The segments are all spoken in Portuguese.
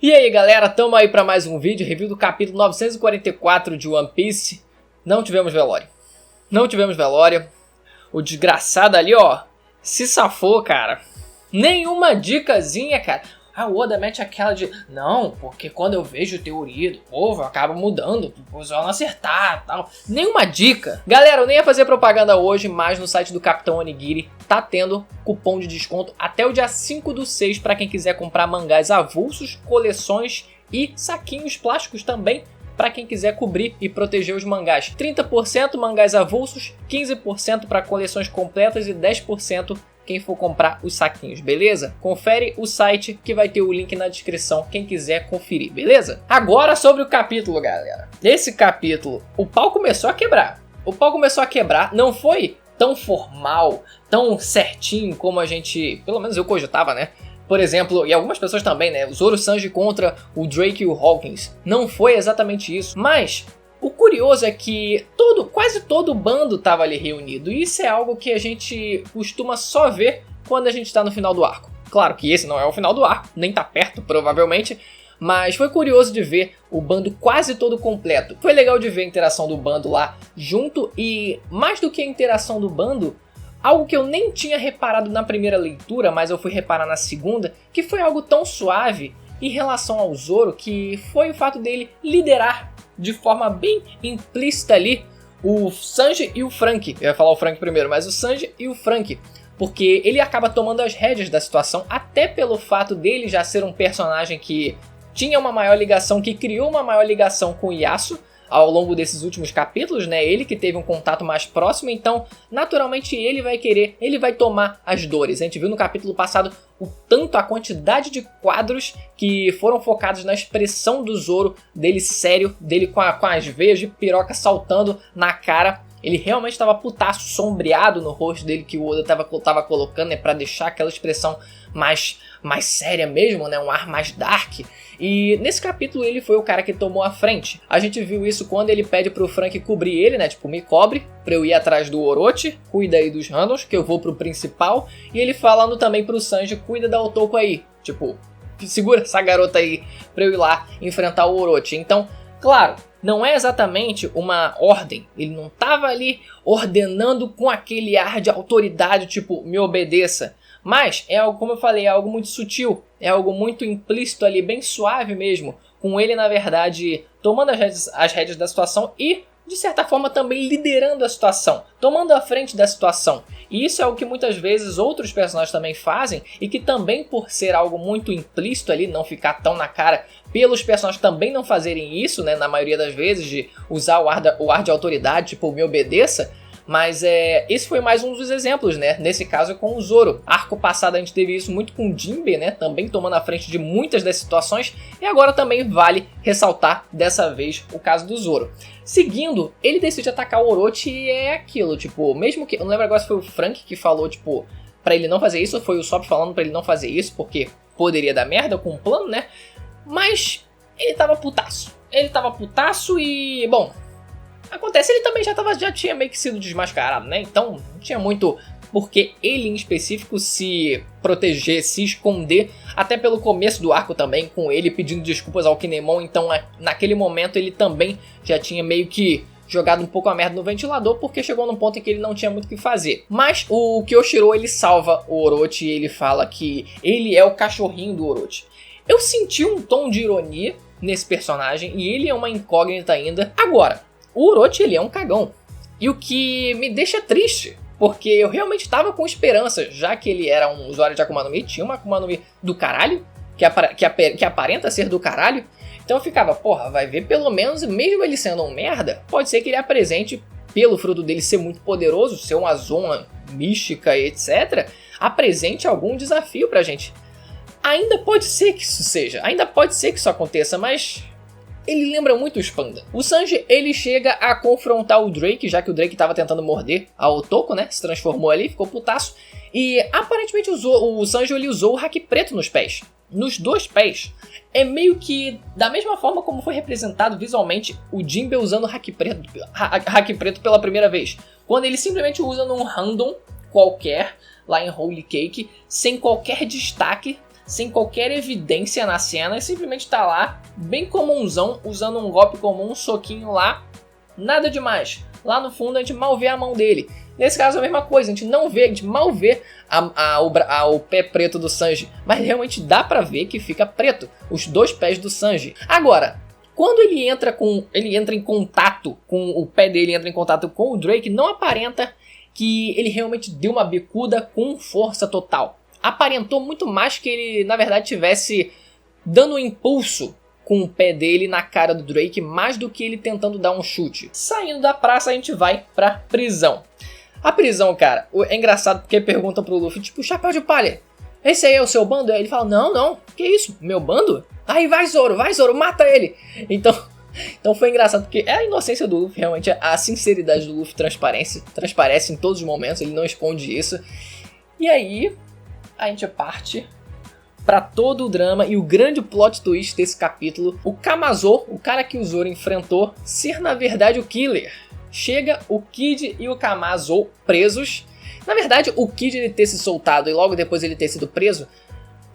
E aí galera, tamo aí pra mais um vídeo, review do capítulo 944 de One Piece. Não tivemos velório. Não tivemos velório. O desgraçado ali, ó, se safou, cara. Nenhuma dicasinha, cara. O Oda mete aquela de... Não, porque quando eu vejo teoria do povo, eu acabo mudando pro pessoal não acertar e tal. Nenhuma dica. Galera, eu nem ia fazer propaganda hoje, mas no site do Capitão Onigiri tá tendo cupom de desconto até o dia 5/6 para quem quiser comprar mangás avulsos, coleções e saquinhos plásticos também para quem quiser cobrir e proteger os mangás. 30% mangás avulsos, 15% para coleções completas e 10% quem for comprar os saquinhos, beleza? Confere o site que vai ter o link na descrição, quem quiser conferir, beleza? Agora sobre o capítulo, galera. Nesse capítulo, o pau começou a quebrar. O pau começou a quebrar, não foi tão formal, tão certinho como a gente, pelo menos eu cogitava, né? Por exemplo, e algumas pessoas também, né? O Zoro Sanji contra o Drake e o Hawkins. Não foi exatamente isso, mas... O curioso é que quase todo o bando estava ali reunido, e isso é algo que a gente costuma só ver quando a gente está no final do arco. Claro que esse não é o final do arco, nem tá perto provavelmente, mas foi curioso de ver o bando quase todo completo. Foi legal de ver a interação do bando lá junto, e mais do que a interação do bando, algo que eu nem tinha reparado na primeira leitura, mas eu fui reparar na segunda, que foi algo tão suave em relação ao Zoro, que foi o fato dele liderar de forma bem implícita ali o Sanji e o Franky. Eu ia falar o Franky primeiro, mas o Sanji e o Franky. Porque ele acaba tomando as rédeas da situação, até pelo fato dele já ser um personagem que tinha uma maior ligação, que criou uma maior ligação com o Yasuo ao longo desses últimos capítulos, né? Ele que teve um contato mais próximo, então naturalmente ele vai tomar as dores. A gente viu no capítulo passado a quantidade de quadros que foram focados na expressão do Zoro, dele sério, dele com as veias de piroca saltando na cara. Ele realmente estava putaço, sombreado no rosto dele, que o Oda tava colocando, né, pra deixar aquela expressão mais séria mesmo, né, um ar mais dark. E nesse capítulo ele foi o cara que tomou a frente. A gente viu isso quando ele pede pro Franky cobrir ele, né, tipo, me cobre pra eu ir atrás do Orochi, cuida aí dos randoms, que eu vou pro principal. E ele falando também pro Sanji, cuida da Otoko aí, tipo, segura essa garota aí pra eu ir lá enfrentar o Orochi. Então, claro, não é exatamente uma ordem, ele não estava ali ordenando com aquele ar de autoridade, tipo, me obedeça. Mas é algo, como eu falei, é algo muito sutil, é algo muito implícito ali, bem suave mesmo. Com ele, na verdade, tomando as rédeas da situação e, de certa forma, também liderando a situação, tomando a frente da situação. E isso é algo que muitas vezes outros personagens também fazem e que também, por ser algo muito implícito ali, não ficar tão na cara, pelos personagens também não fazerem isso, né, na maioria das vezes, de usar o ar de autoridade, tipo, me obedeça. Mas esse foi mais um dos exemplos, né? Nesse caso com o Zoro. Arco passado a gente teve isso muito com o Jinbe, né? Também tomando a frente de muitas das situações. E agora também vale ressaltar dessa vez o caso do Zoro. Seguindo, ele decide atacar o Orochi e é aquilo, tipo... Mesmo que... Eu não lembro agora se foi o Franky que falou, tipo... Pra ele não fazer isso, ou foi o Sop falando pra ele não fazer isso, porque poderia dar merda com o plano, né? Mas ele tava putaço. Ele tava putaço e... Bom... Acontece, ele também já tinha meio que sido desmascarado, né? Então não tinha muito porque ele em específico se proteger, se esconder. Até pelo começo do arco também, com ele pedindo desculpas ao Kinemon. Então naquele momento ele também já tinha meio que jogado um pouco a merda no ventilador, porque chegou num ponto em que ele não tinha muito o que fazer. Mas o Kyoshiro, ele salva o Orochi e ele fala que ele é o cachorrinho do Orochi. Eu senti um tom de ironia nesse personagem e ele é uma incógnita ainda. Agora... O Orochi, ele é um cagão. E o que me deixa triste, porque eu realmente estava com esperança, já que ele era um usuário de Akuma no Mi, tinha uma Akuma no Mi do caralho, que aparenta ser do caralho. Então eu ficava, porra, vai ver pelo menos, mesmo ele sendo um merda, pode ser que ele apresente, pelo fruto dele ser muito poderoso, ser uma zona mística e etc., apresente algum desafio pra gente. Ainda pode ser que isso seja, ainda pode ser que isso aconteça, mas... Ele lembra muito o Spanda. O Sanji, ele chega a confrontar o Drake, já que o Drake estava tentando morder a Otoko, né? Se transformou ali, ficou putaço. E aparentemente o Sanji ele usou o haki preto nos pés. Nos dois pés. É meio que da mesma forma como foi representado visualmente o Jinbe usando o haki preto pela primeira vez. Quando ele simplesmente usa num random qualquer, lá em Holy Cake, sem qualquer destaque. sem qualquer evidência na cena, e simplesmente tá lá, bem comunzão, usando um golpe comum, um soquinho lá, nada demais. Lá no fundo a gente mal vê a mão dele. Nesse caso é a mesma coisa, a gente não vê, a gente mal vê o pé preto do Sanji, mas realmente dá pra ver que fica preto, os dois pés do Sanji. Agora, quando ele entra em contato com o pé dele, entra em contato com o Drake, não aparenta que ele realmente deu uma bicuda com força total. Aparentou muito mais que ele, na verdade, tivesse dando um impulso com o pé dele na cara do Drake, mais do que ele tentando dar um chute. Saindo da praça, a gente vai pra prisão. A prisão, cara, é engraçado porque perguntam pro Luffy, tipo, Chapéu de Palha, esse aí é o seu bando? Aí ele fala, não, que isso, meu bando? Aí vai Zoro, mata ele! Então foi engraçado, porque é a inocência do Luffy, realmente, a sinceridade do Luffy transparece em todos os momentos, ele não esconde isso. E aí, a gente parte pra todo o drama e o grande plot twist desse capítulo, o Kamazô, o cara que o Zoro enfrentou, ser na verdade o Killer. Chega o Kid e o Kamazô presos. Na verdade, o Kid ele ter se soltado e logo depois ele ter sido preso,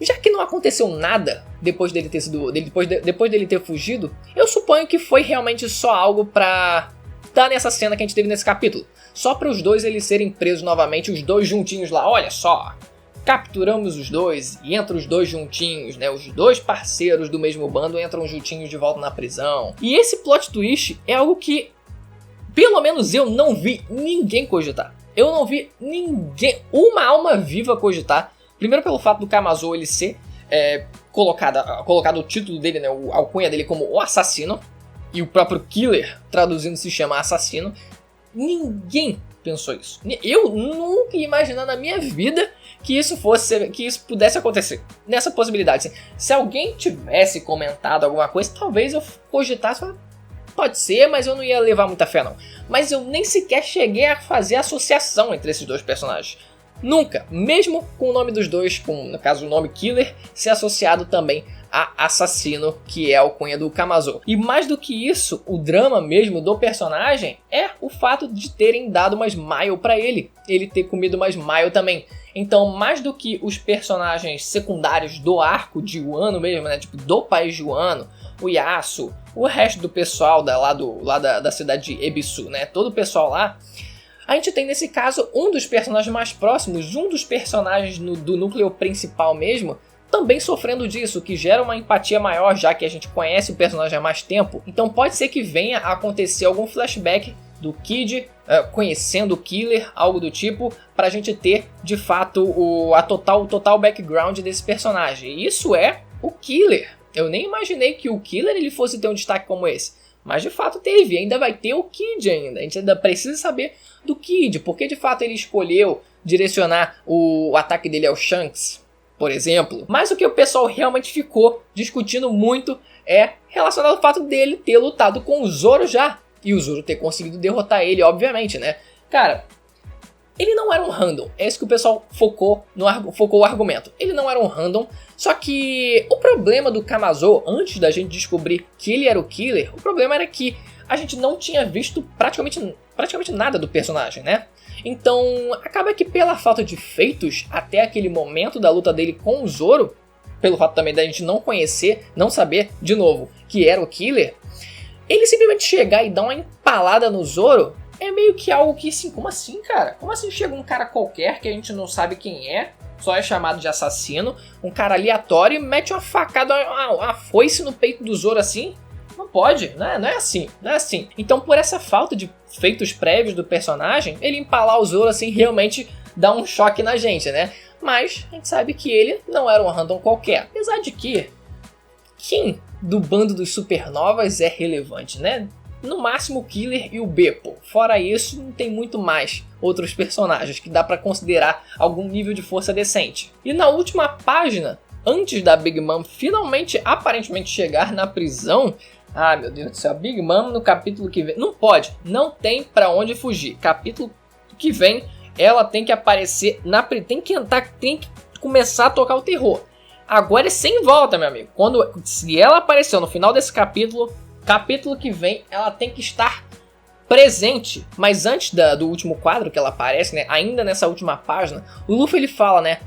já que não aconteceu nada depois dele ter fugido, eu suponho que foi realmente só algo pra dar nessa cena que a gente teve nesse capítulo. Só para os dois eles serem presos novamente, os dois juntinhos lá, olha só. Capturamos os dois e entram os dois juntinhos, né? Os dois parceiros do mesmo bando entram juntinhos de volta na prisão. E esse plot twist é algo que, pelo menos eu não vi ninguém cogitar. Eu não vi ninguém, uma alma viva cogitar. Primeiro pelo fato do Kamazô ele ser colocado o título dele, né, a alcunha dele como o assassino. E o próprio Killer, traduzindo, se chama assassino. Ninguém pensou isso. Eu nunca ia imaginar na minha vida que isso pudesse acontecer. Nessa possibilidade. Assim, se alguém tivesse comentado alguma coisa, talvez eu cogitasse, pode ser, mas eu não ia levar muita fé não. Mas eu nem sequer cheguei a fazer associação entre esses dois personagens. Nunca, mesmo com o nome dos dois, com no caso o nome Killer, ser associado também a assassino, que é a alcunha do Kamazô. E mais do que isso, o drama mesmo do personagem é o fato de terem dado uma Smile pra ele ter comido uma Smile também. Então, mais do que os personagens secundários do arco de Wano mesmo, né, tipo do país de Wano, o Yasuo, o resto do pessoal lá da cidade de Ebisu, né, todo o pessoal lá, a gente tem nesse caso um dos personagens mais próximos, um dos personagens do núcleo principal mesmo, também sofrendo disso, que gera uma empatia maior, já que a gente conhece o personagem há mais tempo. Então pode ser que venha a acontecer algum flashback do Kid conhecendo o Killer, algo do tipo, pra gente ter de fato o total background desse personagem. E isso é o Killer. Eu nem imaginei que o Killer ele fosse ter um destaque como esse. Mas de fato teve, ainda vai ter o Kid ainda. A gente ainda precisa saber do Kid, porque de fato ele escolheu direcionar o ataque dele ao Shanks, por exemplo. Mas o que o pessoal realmente ficou discutindo muito é relacionado ao fato dele ter lutado com o Zoro já. E o Zoro ter conseguido derrotar ele, obviamente, né? Cara, ele não era um random. É isso que o pessoal focou o argumento. Ele não era um random. Só que o problema do Kamazô, antes da gente descobrir que ele era o Killer, o problema era que a gente não tinha visto praticamente nada do personagem, né? Então, acaba que pela falta de feitos até aquele momento da luta dele com o Zoro, pelo fato também da gente não conhecer, não saber, de novo, que era o Killer, ele simplesmente chegar e dar uma empalada no Zoro é meio que algo que, assim, como assim, cara? Como assim chega um cara qualquer que a gente não sabe quem é, só é chamado de assassino, um cara aleatório e mete uma facada, uma foice no peito do Zoro assim? Não pode, né? Não é assim. Então, por essa falta de feitos prévios do personagem, ele empalar o Zoro assim realmente dá um choque na gente, né? Mas a gente sabe que ele não era um random qualquer. Apesar de que quem do bando dos supernovas é relevante, né? No máximo o Killer e o Beppo. Fora isso, não tem muito mais outros personagens que dá pra considerar algum nível de força decente. E na última página, antes da Big Mom finalmente, aparentemente, chegar na prisão... Ah, meu Deus do céu, Big Mom no capítulo que vem... Não tem pra onde fugir. Capítulo que vem, ela tem que aparecer, tem que começar a tocar o terror. Agora é sem volta, meu amigo. Se ela apareceu no final desse capítulo que vem, ela tem que estar presente. Mas antes do último quadro que ela aparece, né, ainda nessa última página, o Luffy ele fala, né,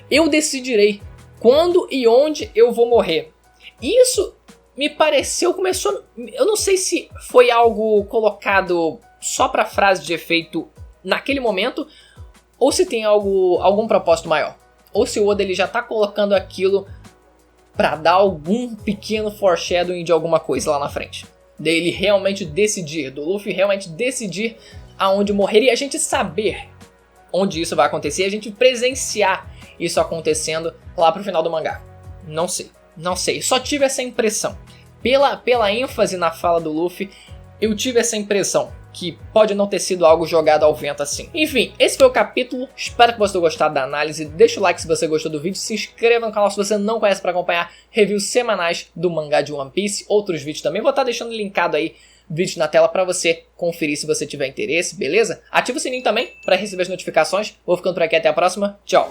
eu decidirei quando e onde eu vou morrer. Isso me pareceu, eu não sei se foi algo colocado só pra frase de efeito naquele momento, ou se tem algum propósito maior. Ou se o Oda ele já tá colocando aquilo pra dar algum pequeno foreshadowing de alguma coisa lá na frente. Dele realmente decidir, do Luffy realmente decidir aonde morrer e a gente saber onde isso vai acontecer, a gente presenciar isso acontecendo lá pro final do mangá. Não sei, só tive essa impressão. Pela ênfase na fala do Luffy, eu tive essa impressão que pode não ter sido algo jogado ao vento assim. Enfim, esse foi o capítulo, espero que você tenha gostado da análise, deixa o like se você gostou do vídeo, se inscreva no canal se você não conhece para acompanhar reviews semanais do mangá de One Piece, outros vídeos também, vou estar deixando linkado aí vídeo na tela para você conferir se você tiver interesse, beleza? Ativa o sininho também para receber as notificações, vou ficando por aqui, até a próxima, tchau!